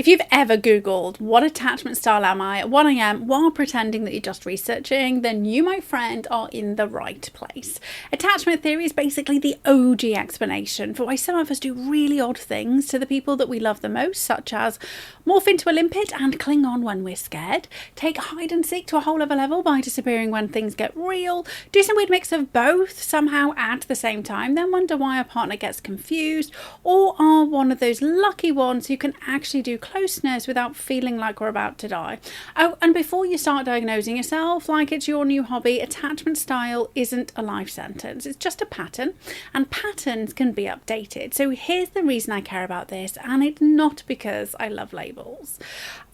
If you've ever Googled what attachment style am I at 1 a.m. while pretending that you're just researching, then you, my friend, are in the right place. Attachment theory is basically the OG explanation for why some of us do really odd things to the people that we love the most, such as morph into a limpet and cling on when we're scared, take hide and seek to a whole other level by disappearing when things get real, do some weird mix of both somehow at the same time, then wonder why our partner gets confused, or are one of those lucky ones who can actually do closeness without feeling like we're about to die. Oh, and before you start diagnosing yourself like it's your new hobby, attachment style isn't a life sentence. It's just a pattern, and patterns can be updated. So here's the reason I care about this, and it's not because I love labels.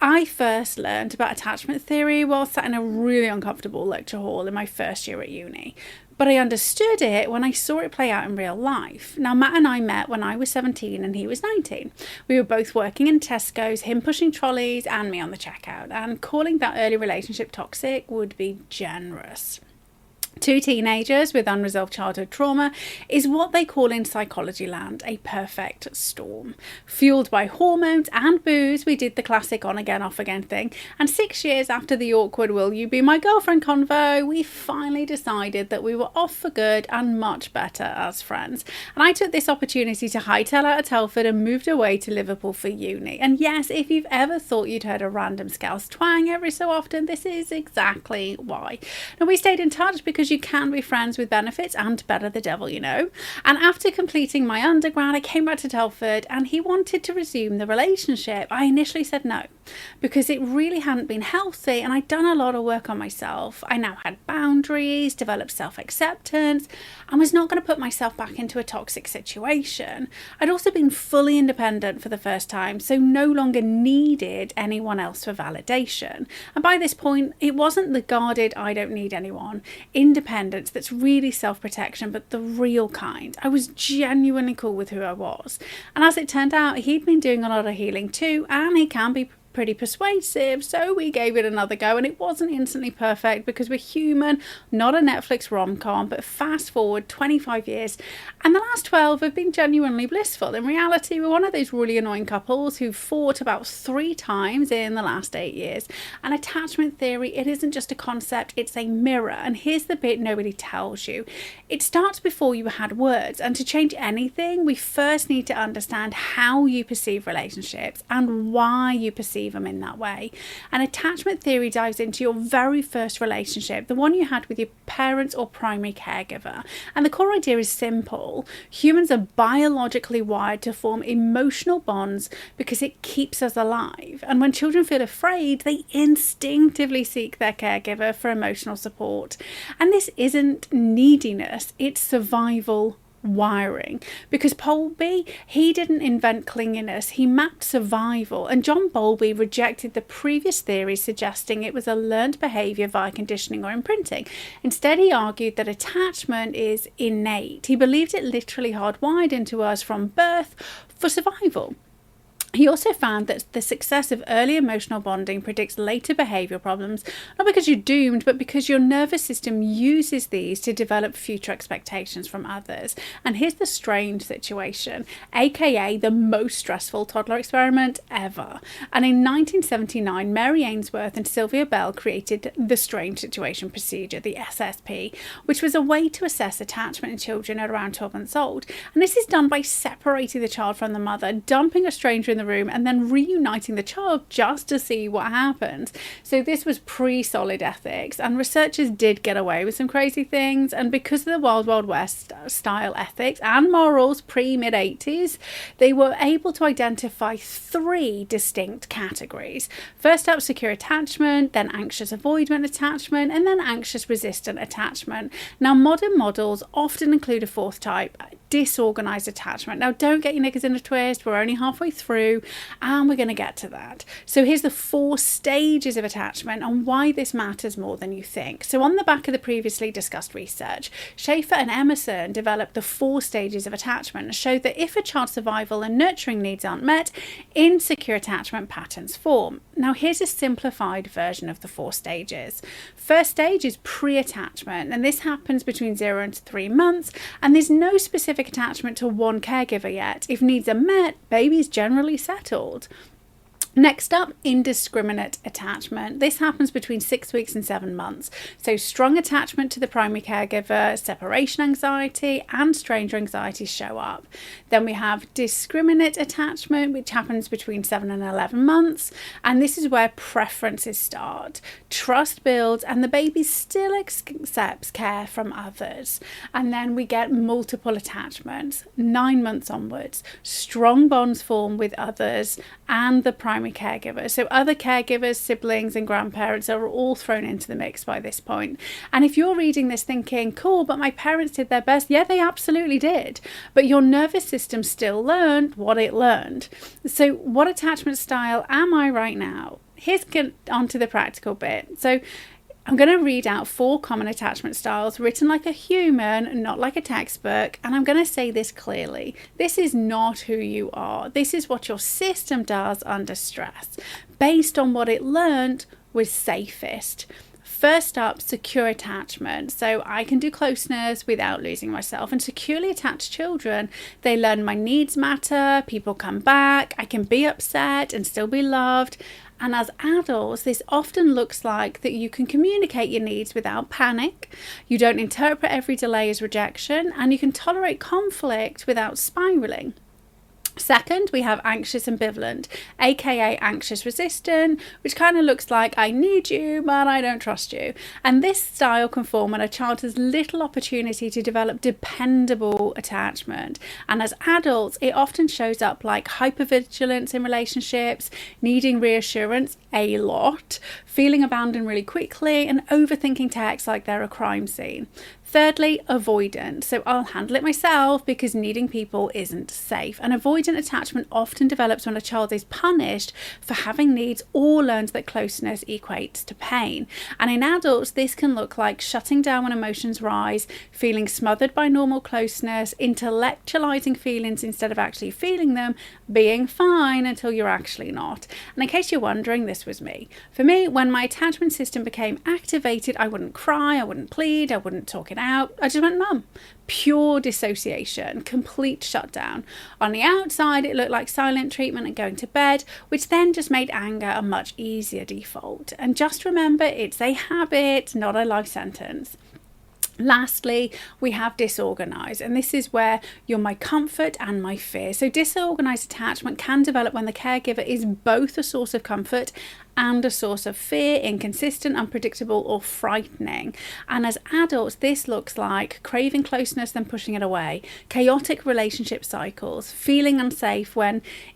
I first learned about attachment theory while sat in a really uncomfortable lecture hall in my first year at uni. But I understood it when I saw it play out in real life. Now, Matt and I met when I was 17 and he was 19. We were both working in Tesco's, him pushing trolleys and me on the checkout. And calling that early relationship toxic would be generous. Two teenagers with unresolved childhood trauma is what they call in psychology land a perfect storm. Fueled by hormones and booze, we did the classic on again, off again thing. And 6 years after the awkward will you be my girlfriend convo, we finally decided that we were off for good and much better as friends. And I took this opportunity to hightail out of Telford and moved away to Liverpool for uni. And yes, if you've ever thought you'd heard a random Scouse twang every so often, this is exactly why. Now, we stayed in touch because you can be friends with benefits and better the devil, you know. And after completing my undergrad, I came back to Telford and he wanted to resume the relationship. I initially said no because it really hadn't been healthy and I'd done a lot of work on myself. I now had boundaries, developed self-acceptance, and was not going to put myself back into a toxic situation. I'd also been fully independent for the first time, so no longer needed anyone else for validation. And by this point, it wasn't the guarded I don't need anyone independence that's really self-protection, but the real kind. I was genuinely cool with who I was. And as it turned out, he'd been doing a lot of healing too, and he can be pretty persuasive, so we gave it another go, and it wasn't instantly perfect because we're human, not a Netflix rom-com. But fast forward 25 years and the last 12 have been genuinely blissful. In reality, we're one of those really annoying couples who fought about 3 times in the last 8 years. And attachment theory, it isn't just a concept, it's a mirror. And here's the bit nobody tells you: it starts before you had words, and to change anything we first need to understand how you perceive relationships and why you perceive them in that way. And attachment theory dives into your very first relationship, the one you had with your parents or primary caregiver. And the core idea is simple: humans are biologically wired to form emotional bonds because it keeps us alive. And when children feel afraid, they instinctively seek their caregiver for emotional support. And this isn't neediness, it's survival wiring, because Bowlby, he didn't invent clinginess, he mapped survival. And John Bowlby rejected the previous theories suggesting it was a learned behaviour via conditioning or imprinting. Instead, he argued that attachment is innate. He believed it literally hardwired into us from birth for survival. He also found that the success of early emotional bonding predicts later behavioural problems, not because you're doomed, but because your nervous system uses these to develop future expectations from others. And here's the strange situation, aka the most stressful toddler experiment ever. And in 1979, Mary Ainsworth and Sylvia Bell created the Strange Situation Procedure, the SSP, which was a way to assess attachment in children at around 12 months old. And this is done by separating the child from the mother, dumping a stranger in the room, and then reuniting the child just to see what happens. So this was pre-solid ethics, and researchers did get away with some crazy things. And because of the Wild Wild West style ethics and morals pre-mid-80s, they were able to identify 3 distinct categories. First up, secure attachment, then anxious avoidant attachment, and then anxious resistant attachment. Now, modern models often include a 4th type, disorganized attachment. Now, don't get your knickers in a twist, we're only halfway through and we're going to get to that. So here's the 4 stages of attachment and why this matters more than you think. So on the back of the previously discussed research, Schaefer and Emerson developed the 4 stages of attachment and showed that if a child's survival and nurturing needs aren't met, insecure attachment patterns form. Now here's a simplified version of the 4 stages. First stage is pre-attachment, and this happens between 0 and 3 months, and there's no specific attachment to one caregiver yet. If needs are met, baby's generally settled. Next up, indiscriminate attachment. This happens between 6 weeks and 7 months. So strong attachment to the primary caregiver, separation anxiety and stranger anxiety show up. Then we have discriminate attachment, which happens between 7 and 11 months. And this is where preferences start. Trust builds and the baby still accepts care from others. And then we get multiple attachments, 9 months onwards. Strong bonds form with others and the primary caregiver. So other caregivers, siblings and grandparents are all thrown into the mix by this point. And if you're reading this thinking, cool, but my parents did their best, yeah, they absolutely did. But your nervous system still learned what it learned. So what attachment style am I right now? Here's onto the practical bit. So I'm going to read out 4 common attachment styles written like a human, not like a textbook. And I'm going to say this clearly. This is not who you are. This is what your system does under stress, based on what it learned was safest. First up, secure attachment. So I can do closeness without losing myself. And securely attached children, they learn my needs matter, people come back, I can be upset and still be loved. And as adults, this often looks like that you can communicate your needs without panic, you don't interpret every delay as rejection, and you can tolerate conflict without spiraling. Second, we have anxious ambivalent, aka anxious resistant, which kind of looks like I need you, but I don't trust you. And this style can form when a child has little opportunity to develop dependable attachment. And as adults, it often shows up like hypervigilance in relationships, needing reassurance a lot, feeling abandoned really quickly, and overthinking texts like they're a crime scene. Thirdly, avoidant. So I'll handle it myself because needing people isn't safe. And avoidant attachment often develops when a child is punished for having needs or learns that closeness equates to pain. And in adults, this can look like shutting down when emotions rise, feeling smothered by normal closeness, intellectualizing feelings instead of actually feeling them, being fine until you're actually not. And in case you're wondering, this was me. For me, when my attachment system became activated, I wouldn't cry, I wouldn't plead, I wouldn't talk it out. I just went numb. Pure dissociation, complete shutdown. On the outside, it looked like silent treatment and going to bed, which then just made anger a much easier default. And just remember, it's a habit, not a life sentence. Lastly, we have disorganized, and this is where you're my comfort and my fear. So disorganized attachment can develop when the caregiver is both a source of comfort and a source of fear, inconsistent, unpredictable, or frightening. And as adults, this looks like craving closeness, then pushing it away, chaotic relationship cycles, feeling unsafe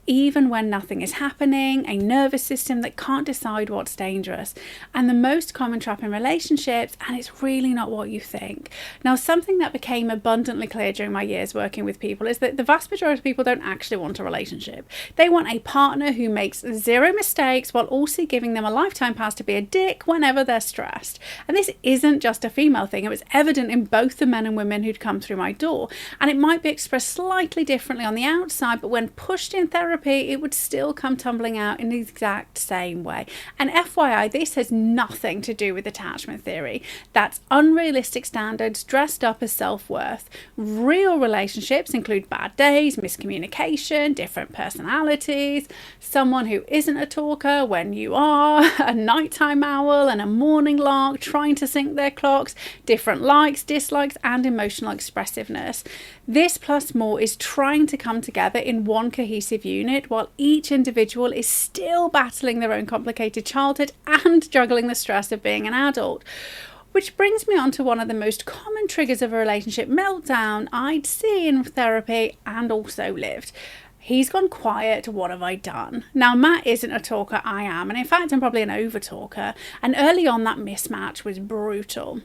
even when nothing is happening, a nervous system that can't decide what's dangerous. And the most common trap in relationships, and it's really not what you think. Now, something that became abundantly clear during my years working with people is that the vast majority of people don't actually want a relationship. They want a partner who makes 0 mistakes while also giving them a lifetime pass to be a dick whenever they're stressed. And this isn't just a female thing. It was evident in both the men and women who'd come through my door. And it might be expressed slightly differently on the outside, but when pushed in therapy, it would still come tumbling out in the exact same way. And FYI, this has nothing to do with attachment theory. That's unrealistic standards dressed up as self-worth. Real relationships include bad days, miscommunication, different personalities, someone who isn't a talker when you are, a nighttime owl and a morning lark trying to sync their clocks, different likes, dislikes, and emotional expressiveness. This plus more is trying to come together in one cohesive unit while each individual is still battling their own complicated childhood and juggling the stress of being an adult. Which brings me on to one of the most common triggers of a relationship meltdown I'd see in therapy and also lived. He's gone quiet, what have I done? Now, Matt isn't a talker, I am, and in fact I'm probably an over-talker, and early on that mismatch was brutal.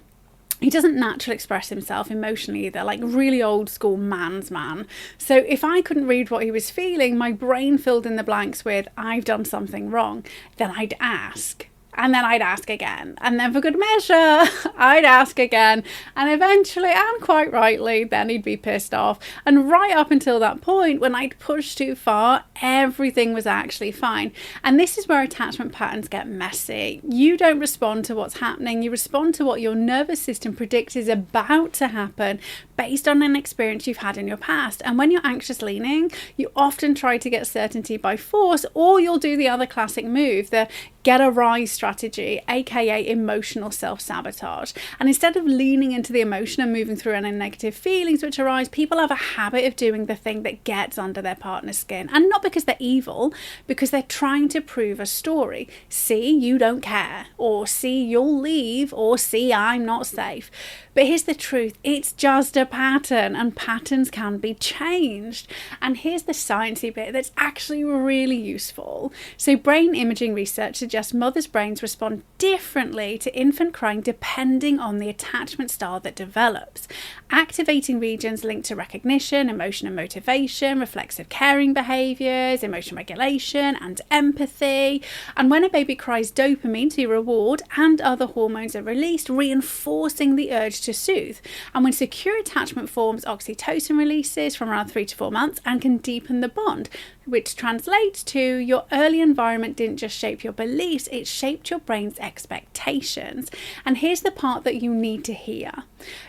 He doesn't naturally express himself emotionally either, like really old school man's man. So if I couldn't read what he was feeling, my brain filled in the blanks with, I've done something wrong. Then I'd ask, And then I'd ask again. And then for good measure, I'd ask again. And eventually, and quite rightly, then he'd be pissed off. And right up until that point, when I'd pushed too far, everything was actually fine. And this is where attachment patterns get messy. You don't respond to what's happening. You respond to what your nervous system predicts is about to happen based on an experience you've had in your past. And when you're anxious leaning, you often try to get certainty by force, or you'll do the other classic move, the get a rise strategy, aka emotional self-sabotage. And instead of leaning into the emotion and moving through any negative feelings which arise, people have a habit of doing the thing that gets under their partner's skin. And not because they're evil, because they're trying to prove a story. See, you don't care, or see, you'll leave, or see, I'm not safe. But here's the truth, it's just a pattern, and patterns can be changed. And here's the sciencey bit that's actually really useful. So brain imaging research suggests mothers' brains respond differently to infant crying depending on the attachment style that develops. Activating regions linked to recognition, emotion and motivation, reflexive caring behaviours, emotion regulation and empathy. And when a baby cries, dopamine, to reward, and other hormones are released, reinforcing the urge to soothe. And when secure attachment forms, oxytocin releases from around 3 to 4 months and can deepen the bond, which translates to your early environment didn't just shape your beliefs, it shaped your brain's expectations. And here's the part that you need to hear.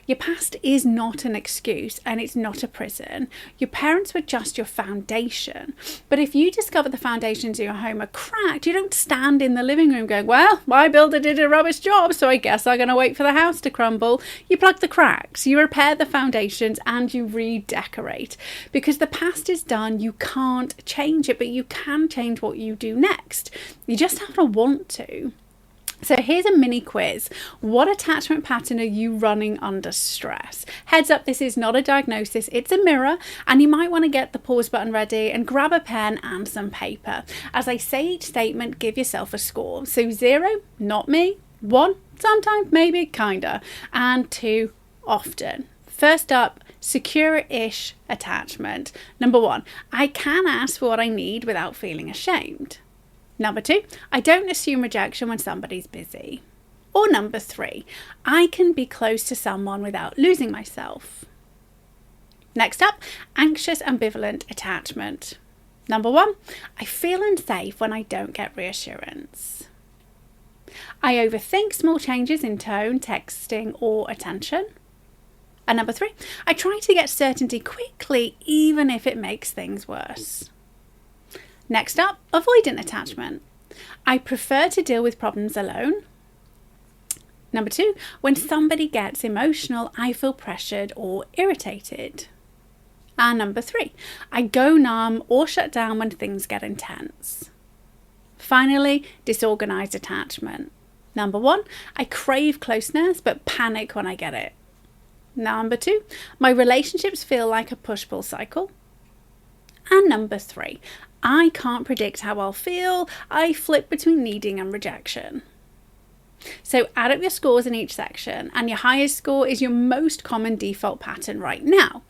Your past is not an excuse, and it's not a prison. Your parents were just your foundation. But if you discover the foundations of your home are cracked, you don't stand in the living room going, well, my builder did a rubbish job, so I guess I'm going to wait for the house to crumble. You plug the cracks, you repair the foundations, and you redecorate. Because the past is done, you can't change it, but you can change what you do next. You just have to want to. So here's a mini quiz. What attachment pattern are you running under stress? Heads up, this is not a diagnosis, it's a mirror, and you might want to get the pause button ready and grab a pen and some paper. As I say each statement, give yourself a score. So 0, not me. 1, sometimes, maybe, kinda. And 2, often. First up, secure-ish attachment. Number 1, I can ask for what I need without feeling ashamed. Number 2, I don't assume rejection when somebody's busy. Or number 3, I can be close to someone without losing myself. Next up, anxious ambivalent attachment. Number 1, I feel unsafe when I don't get reassurance. I overthink small changes in tone, texting, or attention. And number 3, I try to get certainty quickly, even if it makes things worse. Next up, avoidant attachment. I prefer to deal with problems alone. Number 2, when somebody gets emotional, I feel pressured or irritated. And number 3, I go numb or shut down when things get intense. Finally, disorganized attachment. Number 1, I crave closeness but panic when I get it. Number 2, my relationships feel like a push-pull cycle. And number 3, I can't predict how I'll feel. I flip between needing and rejection. So add up your scores in each section, and your highest score is your most common default pattern right now.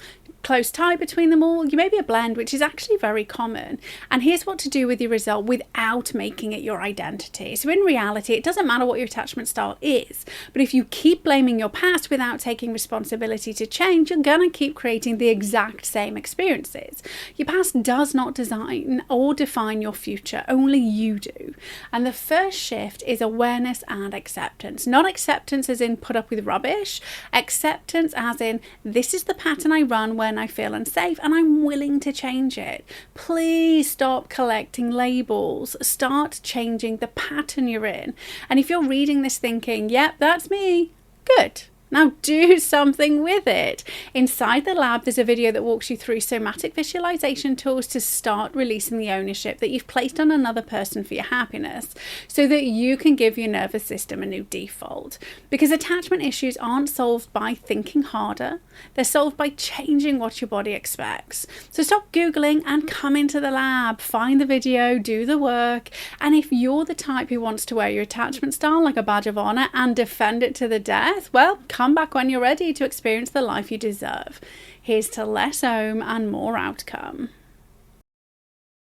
Close tie between them all, you may be a blend, which is actually very common. And here's what to do with your result without making it your identity. So in reality, it doesn't matter what your attachment style is, but if you keep blaming your past without taking responsibility to change, you're going to keep creating the exact same experiences. Your past does not design or define your future, only you do. And the first shift is awareness and acceptance. Not acceptance as in put up with rubbish, acceptance as in this is the pattern I run when I feel unsafe and I'm willing to change it. Please stop collecting labels. Start changing the pattern you're in. And if you're reading this thinking, yep, that's me, good. Now do something with it. Inside the lab, there's a video that walks you through somatic visualization tools to start releasing the ownership that you've placed on another person for your happiness, so that you can give your nervous system a new default. Because attachment issues aren't solved by thinking harder. They're solved by changing what your body expects. So stop Googling and come into the lab. Find the video, do the work. And if you're the type who wants to wear your attachment style like a badge of honor and defend it to the death, well, come back when you're ready to experience the life you deserve. Here's to less home and more outcome.